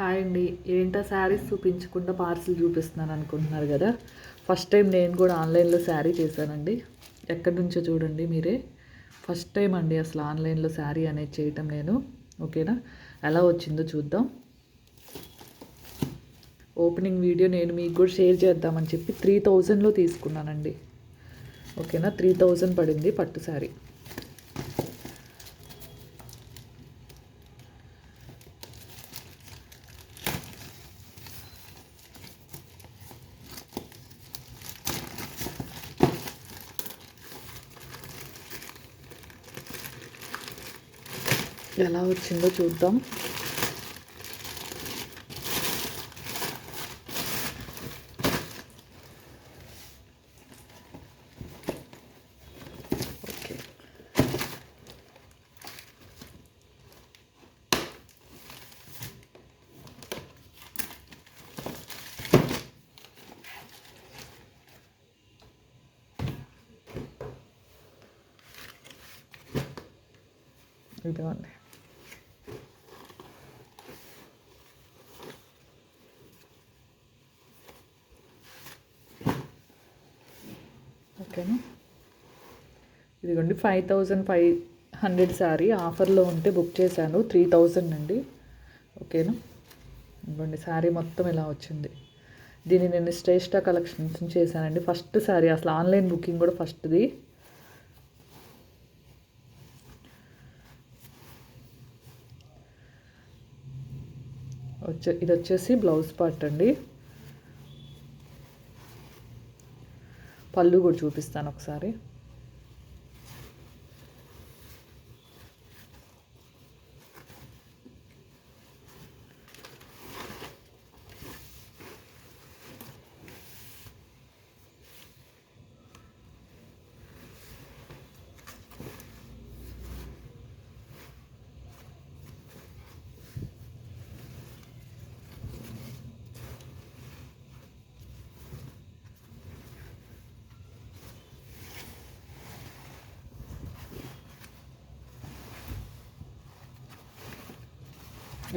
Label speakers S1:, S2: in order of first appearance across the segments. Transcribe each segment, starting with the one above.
S1: Hi అండి. ఏంటో శారీస్ చూపించకుండా పార్సిల్ చూపిస్తున్నాను అనుకుంటున్నారు కదా. ఫస్ట్ టైం నేను కూడా ఆన్లైన్లో శారీ చేశానండి. ఎక్కడి నుంచో చూడండి మీరే. ఫస్ట్ టైం అండి అసలు ఆన్లైన్లో శారీ అనేది చేయటం నేను. ఓకేనా, ఎలా వచ్చిందో చూద్దాం. ఓపెనింగ్ వీడియో నేను మీకు కూడా షేర్ చేద్దామని చెప్పి 3000లో తీసుకున్నానండి. ఓకేనా, 3000 పడింది పట్టు శారీ. ఎలా వచ్చిందో చూద్దాం. ఓకే, ఇదిగోండి. ఓకేనా, ఇదిగోండి 5500 శారీ ఆఫర్లో ఉంటే బుక్ చేశాను. 3000 అండి. ఓకేనా, ఇదిగోండి శారీ మొత్తం ఇలా వచ్చింది. దీన్ని నేను శ్రేష్ఠ కలెక్షన్స్ చేశానండి. ఫస్ట్ శారీ అసలు ఆన్లైన్ బుకింగ్ కూడా ఫస్ట్ది. ఇది వచ్చేసి బ్లౌజ్ పార్ట్ అండి. పళ్ళు కూడా చూపిస్తాను ఒకసారి.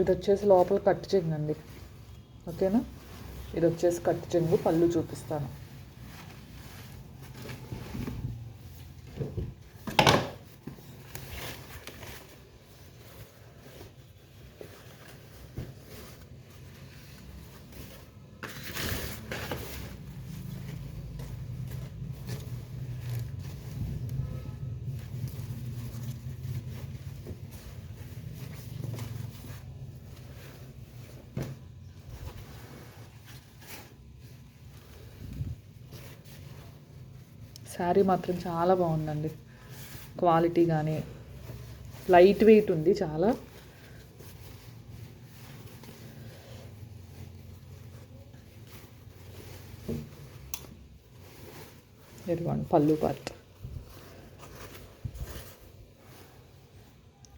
S1: ఇది వచ్చేసి లోపల కట్ చెంగు అండి. ఓకేనా, ఇది వచ్చేసి కట్ చెంగు. పళ్ళు చూపిస్తాను. శారీ మాత్రం చాలా బాగుందండి. క్వాలిటీ కానీ లైట్ వెయిట్ ఉంది చాలా. ఇదిగోండి పళ్ళు పార్ట్.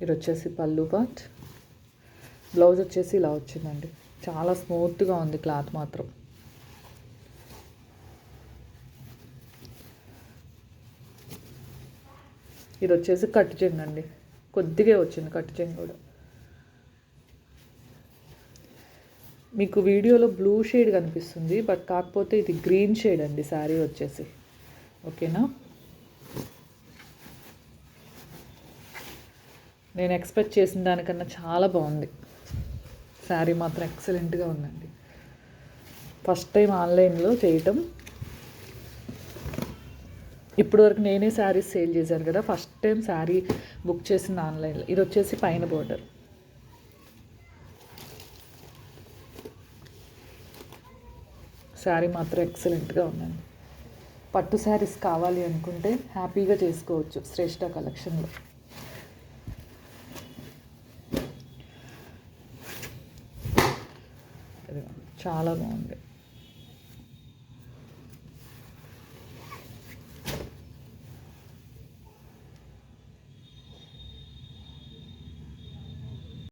S1: ఇది వచ్చేసి పళ్ళు పార్ట్. బ్లౌజ్ వచ్చేసి ఇలా వచ్చిందండి. చాలా స్మూత్గా ఉంది క్లాత్ మాత్రం. ఇది వచ్చేసి కట్ చెంగు అండి. కొద్దిగా వచ్చింది కట్ చెంగు కూడా. మీకు వీడియోలో బ్లూ షేడ్ కనిపిస్తుంది, బట్ కాకపోతే ఇది గ్రీన్ షేడ్ అండి శారీ వచ్చేసి. ఓకేనా, నేను ఎక్స్పెక్ట్ చేసిన దానికన్నా చాలా బాగుంది. శారీ మాత్రం ఎక్సలెంట్గా ఉందండి. ఫస్ట్ టైం ఆన్లైన్లో చేయటం. ఇప్పటివరకు నేనే శారీస్ సేల్ చేశాను కదా, ఫస్ట్ టైం శారీ బుక్ చేసింది ఆన్లైన్లో. ఇది వచ్చేసి పైన బోర్డర్. శారీ మాత్రం ఎక్సలెంట్గా ఉందండి. పట్టు శారీస్ కావాలి అనుకుంటే హ్యాపీగా చేసుకోవచ్చు శ్రేష్ఠ కలెక్షన్లో. చాలా బాగుంది.